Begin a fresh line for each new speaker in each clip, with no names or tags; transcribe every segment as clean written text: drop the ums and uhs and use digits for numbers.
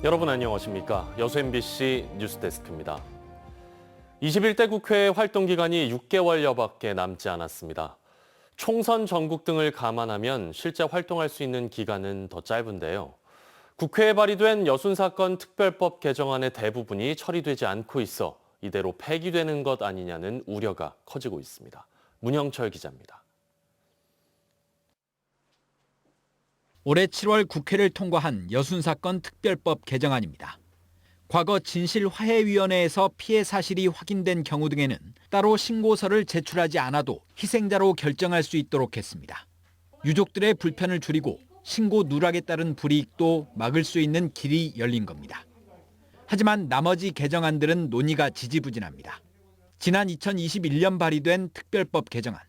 여러분 안녕하십니까? 여수 MBC 뉴스데스크입니다. 21대 국회 활동 기간이 6개월여밖에 남지 않았습니다. 총선 전국 등을 감안하면 실제 활동할 수 있는 기간은 더 짧은데요. 국회에 발의된 여순사건 특별법 개정안의 대부분이 처리되지 않고 있어 이대로 폐기되는 것 아니냐는 우려가 커지고 있습니다. 문형철 기자입니다.
올해 7월 국회를 통과한 여순사건 특별법 개정안입니다. 과거 진실화해위원회에서 피해 사실이 확인된 경우 등에는 따로 신고서를 제출하지 않아도 희생자로 결정할 수 있도록 했습니다. 유족들의 불편을 줄이고 신고 누락에 따른 불이익도 막을 수 있는 길이 열린 겁니다. 하지만 나머지 개정안들은 논의가 지지부진합니다. 지난 2021년 발의된 특별법 개정안.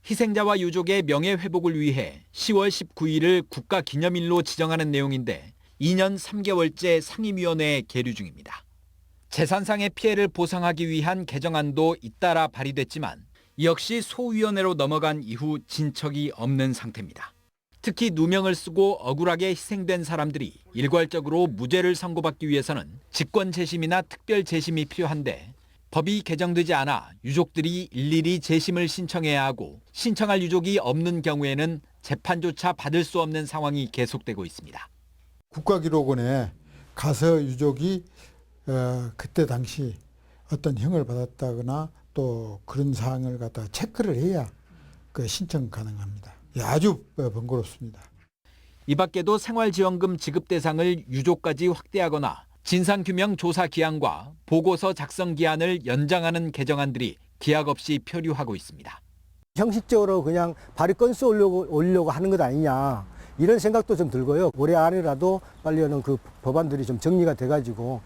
희생자와 유족의 명예회복을 위해 10월 19일을 국가기념일로 지정하는 내용인데 2년 3개월째 상임위원회에 계류 중입니다. 재산상의 피해를 보상하기 위한 개정안도 잇따라 발의됐지만 이 역시 소위원회로 넘어간 이후 진척이 없는 상태입니다. 특히 누명을 쓰고 억울하게 희생된 사람들이 일괄적으로 무죄를 선고받기 위해서는 직권재심이나 특별재심이 필요한데 법이 개정되지 않아 유족들이 일일이 재심을 신청해야 하고 신청할 유족이 없는 경우에는 재판조차 받을 수 없는 상황이 계속되고 있습니다.
국가기록원에 가서 유족이 그때 당시 어떤 형을 받았다거나 또 그런 사항을 갖다 체크를 해야 그 신청 가능합니다. 아주 번거롭습니다.
이 밖에도 생활지원금 지급 대상을 유족까지 확대하거나 진상규명 조사 기한과 보고서 작성 기한을 연장하는 개정안들이 기약 없이 표류하고 있습니다.
형식적으로 그냥 발의 건수 올리려고 하는 것 아니냐 이런 생각도 좀 들고요. 올해 안에라도 빨리 그 법안들이 좀 정리가 돼가지고.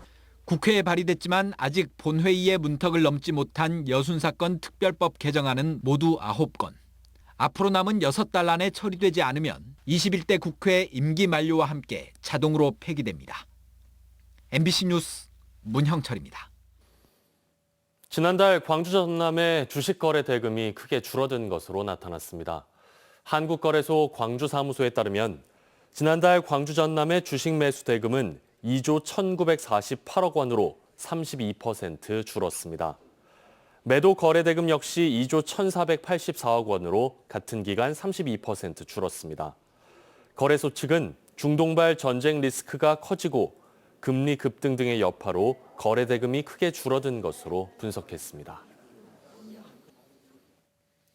국회에 발의됐지만 아직 본회의의 문턱을 넘지 못한 여순사건 특별법 개정안은 모두 9건. 앞으로 남은 6달 안에 처리되지 않으면 21대 국회 임기 만료와 함께 자동으로 폐기됩니다. MBC 뉴스 문형철입니다.
지난달 광주 전남의 주식 거래 대금이 크게 줄어든 것으로 나타났습니다. 한국거래소 광주사무소에 따르면 지난달 광주 전남의 주식 매수 대금은 2조 1,948억 원으로 32% 줄었습니다. 매도 거래 대금 역시 2조 1,484억 원으로 같은 기간 32% 줄었습니다. 거래소 측은 중동발 전쟁 리스크가 커지고 금리 급등 등의 여파로 거래 대금이 크게 줄어든 것으로 분석했습니다.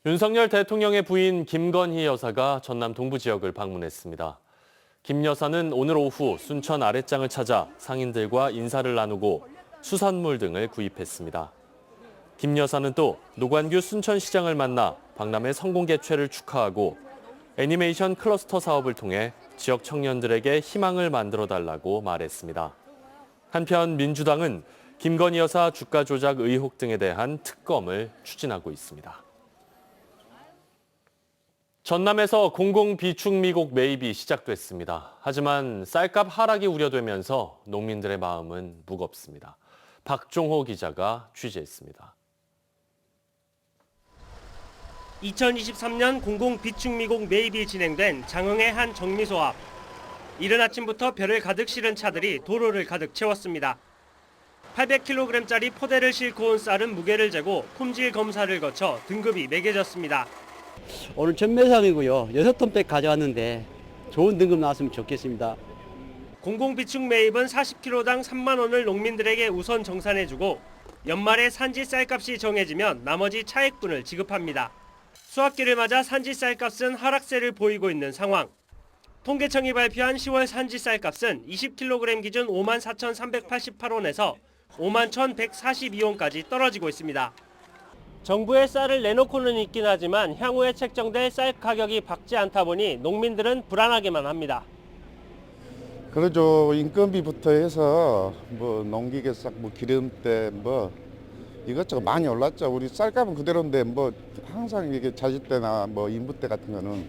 윤석열 대통령의 부인 김건희 여사가 전남 동부 지역을 방문했습니다. 김 여사는 오늘 오후 순천 아랫장을 찾아 상인들과 인사를 나누고 수산물 등을 구입했습니다. 김 여사는 또 노관규 순천시장을 만나 박람회 성공 개최를 축하하고 애니메이션 클러스터 사업을 통해 지역 청년들에게 희망을 만들어달라고 말했습니다. 한편 민주당은 김건희 여사 주가 조작 의혹 등에 대한 특검을 추진하고 있습니다. 전남에서 공공비축 미국 매입이 시작됐습니다. 하지만 쌀값 하락이 우려되면서 농민들의 마음은 무겁습니다. 박종호 기자가 취재했습니다.
2023년 공공비축미국 매입이 진행된 장흥의 한 정미소 앞. 이른 아침부터 벼를 가득 실은 차들이 도로를 가득 채웠습니다. 800kg짜리 포대를 싣고 온 쌀은 무게를 재고 품질 검사를 거쳐 등급이 매겨졌습니다.
오늘 전매상이고요. 6톤백 가져왔는데 좋은 등급 나왔으면 좋겠습니다.
공공비축 매입은 40kg당 3만 원을 농민들에게 우선 정산해주고 연말에 산지 쌀값이 정해지면 나머지 차액분을 지급합니다. 수확기를 맞아 산지 쌀값은 하락세를 보이고 있는 상황. 통계청이 발표한 10월 산지 쌀값은 20kg 기준 54,388원에서 51,142원까지 떨어지고 있습니다. 정부의 쌀을 내놓고는 있긴 하지만 향후에 책정될 쌀 가격이 밝지 않다 보니 농민들은 불안하게만 합니다.
그러죠. 인건비부터 해서 농기계약, 기름때 이것저것 많이 올랐죠. 우리 쌀값은 그대로인데 항상 이게 자재때나 인부때 같은 거는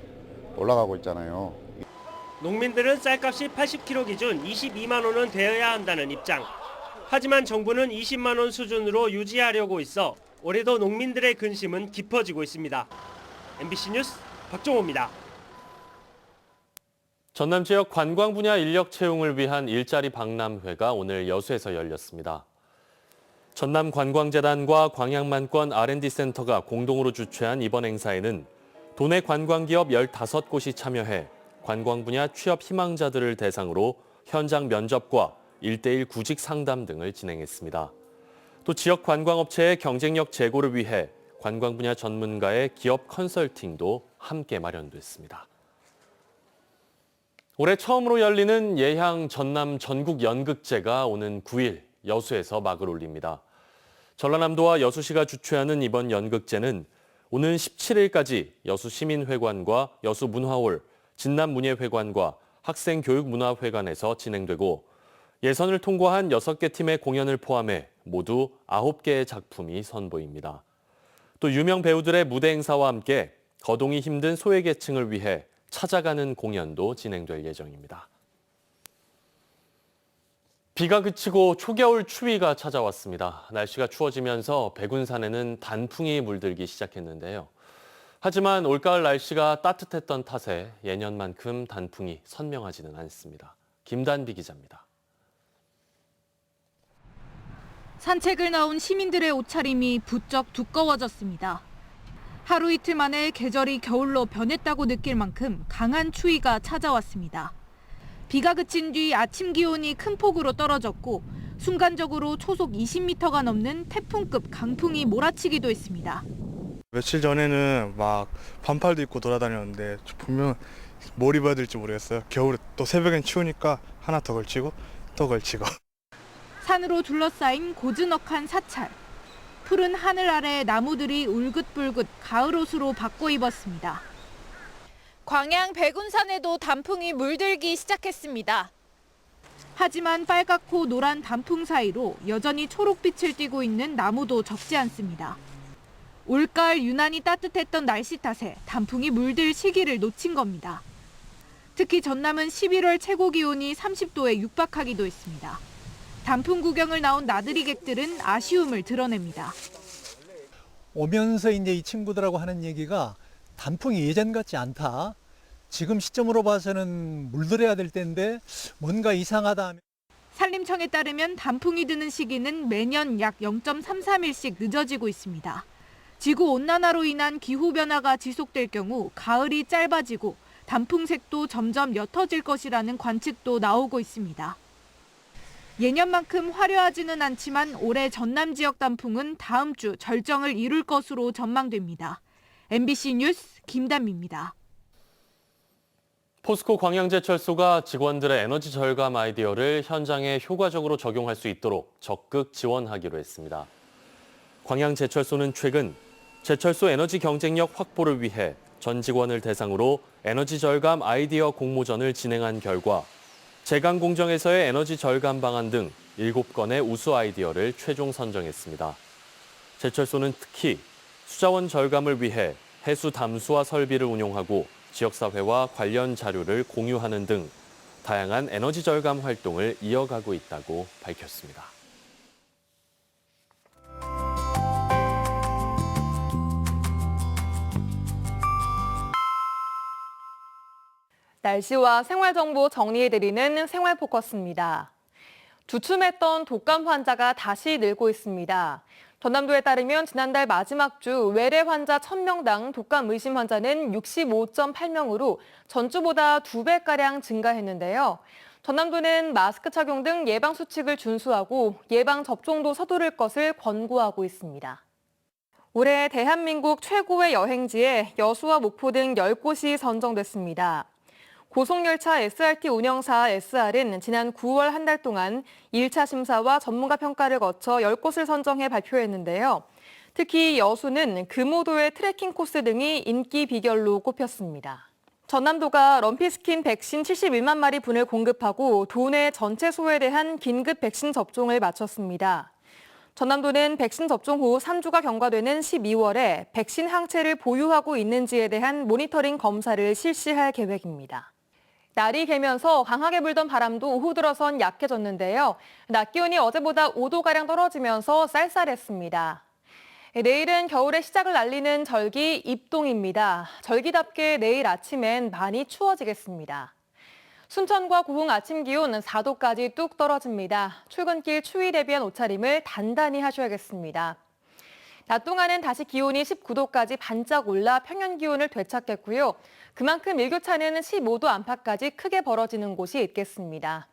올라가고 있잖아요.
농민들은 쌀값이 80kg 기준 22만 원은 되어야 한다는 입장. 하지만 정부는 20만 원 수준으로 유지하려고 있어 올해도 농민들의 근심은 깊어지고 있습니다. MBC 뉴스 박종호입니다.
전남 지역 관광 분야 인력 채용을 위한 일자리 박람회가 오늘 여수에서 열렸습니다. 전남관광재단과 광양만권 R&D센터가 공동으로 주최한 이번 행사에는 도내 관광기업 15곳이 참여해 관광 분야 취업 희망자들을 대상으로 현장 면접과 1:1 구직 상담 등을 진행했습니다. 또 지역 관광업체의 경쟁력 제고를 위해 관광 분야 전문가의 기업 컨설팅도 함께 마련됐습니다. 올해 처음으로 열리는 예향 전남 전국 연극제가 오는 9일 여수에서 막을 올립니다. 전라남도와 여수시가 주최하는 이번 연극제는 오는 17일까지 여수시민회관과 여수문화홀, 진남문예회관과 학생교육문화회관에서 진행되고 예선을 통과한 6개 팀의 공연을 포함해 모두 9개의 작품이 선보입니다. 또 유명 배우들의 무대 행사와 함께 거동이 힘든 소외계층을 위해 찾아가는 공연도 진행될 예정입니다. 비가 그치고 초겨울 추위가 찾아왔습니다. 날씨가 추워지면서 백운산에는 단풍이 물들기 시작했는데요. 하지만 올가을 날씨가 따뜻했던 탓에 예년만큼 단풍이 선명하지는 않습니다. 김단비 기자입니다.
산책을 나온 시민들의 옷차림이 부쩍 두꺼워졌습니다. 하루 이틀 만에 계절이 겨울로 변했다고 느낄 만큼 강한 추위가 찾아왔습니다. 비가 그친 뒤 아침 기온이 큰 폭으로 떨어졌고 순간적으로 초속 20m가 넘는 태풍급 강풍이 몰아치기도 했습니다.
며칠 전에는 막 반팔도 입고 돌아다녔는데 보면 뭘 입어야 될지 모르겠어요. 겨울에 또 새벽엔 추우니까 하나 더 걸치고 또 걸치고.
산으로 둘러싸인 고즈넉한 사찰. 푸른 하늘 아래 나무들이 울긋불긋 가을 옷으로 바꿔 입었습니다. 광양 백운산에도 단풍이 물들기 시작했습니다. 하지만 빨갛고 노란 단풍 사이로 여전히 초록빛을 띠고 있는 나무도 적지 않습니다. 올가을 유난히 따뜻했던 날씨 탓에 단풍이 물들 시기를 놓친 겁니다. 특히 전남은 11월 최고 기온이 30도에 육박하기도 했습니다. 단풍 구경을 나온 나들이객들은 아쉬움을 드러냅니다.
오면서 이제 이 친구들하고 하는 얘기가 단풍이 예전 같지 않다. 지금 시점으로 봐서는 물들어야 될 때인데 뭔가 이상하다.
산림청에 따르면 단풍이 드는 시기는 매년 약 0.33일씩 늦어지고 있습니다. 지구온난화로 인한 기후변화가 지속될 경우 가을이 짧아지고 단풍색도 점점 옅어질 것이라는 관측도 나오고 있습니다. 예년만큼 화려하지는 않지만 올해 전남 지역 단풍은 다음 주 절정을 이룰 것으로 전망됩니다. MBC 뉴스 김단미입니다.
포스코 광양제철소가 직원들의 에너지 절감 아이디어를 현장에 효과적으로 적용할 수 있도록 적극 지원하기로 했습니다. 광양제철소는 최근 제철소 에너지 경쟁력 확보를 위해 전 직원을 대상으로 에너지 절감 아이디어 공모전을 진행한 결과 제강 공정에서의 에너지 절감 방안 등 7건의 우수 아이디어를 최종 선정했습니다. 제철소는 특히 수자원 절감을 위해 해수 담수화 설비를 운용하고 지역사회와 관련 자료를 공유하는 등 다양한 에너지 절감 활동을 이어가고 있다고 밝혔습니다.
날씨와 생활정보 정리해드리는 생활포커스입니다. 주춤했던 독감 환자가 다시 늘고 있습니다. 전남도에 따르면 지난달 마지막 주 외래 환자 1000명당 독감 의심 환자는 65.8명으로 전주보다 2배가량 증가했는데요. 전남도는 마스크 착용 등 예방수칙을 준수하고 예방접종도 서두를 것을 권고하고 있습니다. 올해 대한민국 최고의 여행지에 여수와 목포 등 10곳이 선정됐습니다. 고속열차 SRT 운영사 SR은 지난 9월 한 달 동안 1차 심사와 전문가 평가를 거쳐 10곳을 선정해 발표했는데요. 특히 여수는 금오도의 트레킹 코스 등이 인기 비결로 꼽혔습니다. 전남도가 럼피스킨 백신 71만 마리 분을 공급하고 도내 전체 소에 대한 긴급 백신 접종을 마쳤습니다. 전남도는 백신 접종 후 3주가 경과되는 12월에 백신 항체를 보유하고 있는지에 대한 모니터링 검사를 실시할 계획입니다. 날이 개면서 강하게 불던 바람도 오후 들어선 약해졌는데요. 낮 기온이 어제보다 5도가량 떨어지면서 쌀쌀했습니다. 내일은 겨울의 시작을 알리는 절기 입동입니다. 절기답게 내일 아침엔 많이 추워지겠습니다. 순천과 고흥 아침 기온 4도까지 뚝 떨어집니다. 출근길 추위 대비한 옷차림을 단단히 하셔야겠습니다. 낮 동안은 다시 기온이 19도까지 반짝 올라 평년 기온을 되찾겠고요. 그만큼 일교차는 15도 안팎까지 크게 벌어지는 곳이 있겠습니다.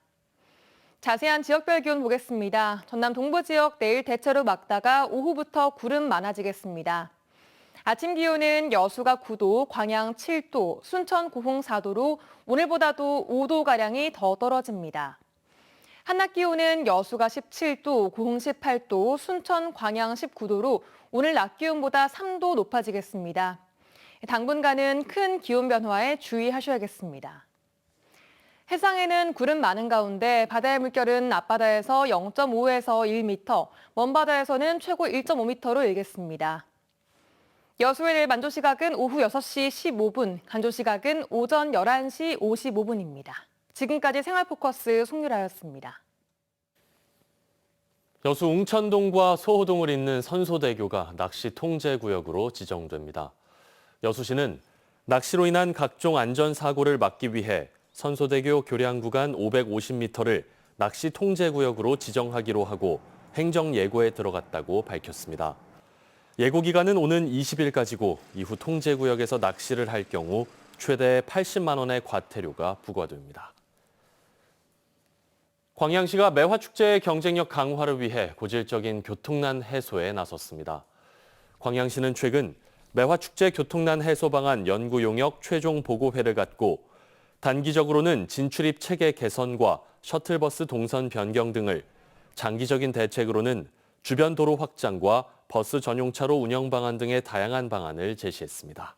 자세한 지역별 기온 보겠습니다. 전남 동부 지역 내일 대체로 맑다가 오후부터 구름 많아지겠습니다. 아침 기온은 여수가 9도, 광양 7도, 순천, 고흥 4도로 오늘보다도 5도가량이 더 떨어집니다. 한낮 기온은 여수가 17도, 고흥 18도, 순천, 광양 19도로 오늘 낮 기온보다 3도 높아지겠습니다. 당분간은 큰 기온 변화에 주의하셔야겠습니다. 해상에는 구름 많은 가운데 바다의 물결은 앞바다에서 0.5에서 1m, 먼바다에서는 최고 1.5m로 일겠습니다. 여수의 내일 만조 시각은 오후 6시 15분, 간조 시각은 오전 11시 55분입니다. 지금까지 생활포커스 송유라였습니다.
여수 웅천동과 소호동을 잇는 선소대교가 낚시 통제구역으로 지정됩니다. 여수시는 낚시로 인한 각종 안전사고를 막기 위해 선소대교 교량 구간 550m를 낚시 통제구역으로 지정하기로 하고 행정예고에 들어갔다고 밝혔습니다. 예고 기간은 오는 20일까지고 이후 통제구역에서 낚시를 할 경우 최대 80만 원의 과태료가 부과됩니다. 광양시가 매화축제의 경쟁력 강화를 위해 고질적인 교통난 해소에 나섰습니다. 광양시는 최근 매화축제 교통난 해소 방안 연구 용역 최종 보고회를 갖고 단기적으로는 진출입 체계 개선과 셔틀버스 동선 변경 등을, 장기적인 대책으로는 주변 도로 확장과 버스 전용차로 운영 방안 등의 다양한 방안을 제시했습니다.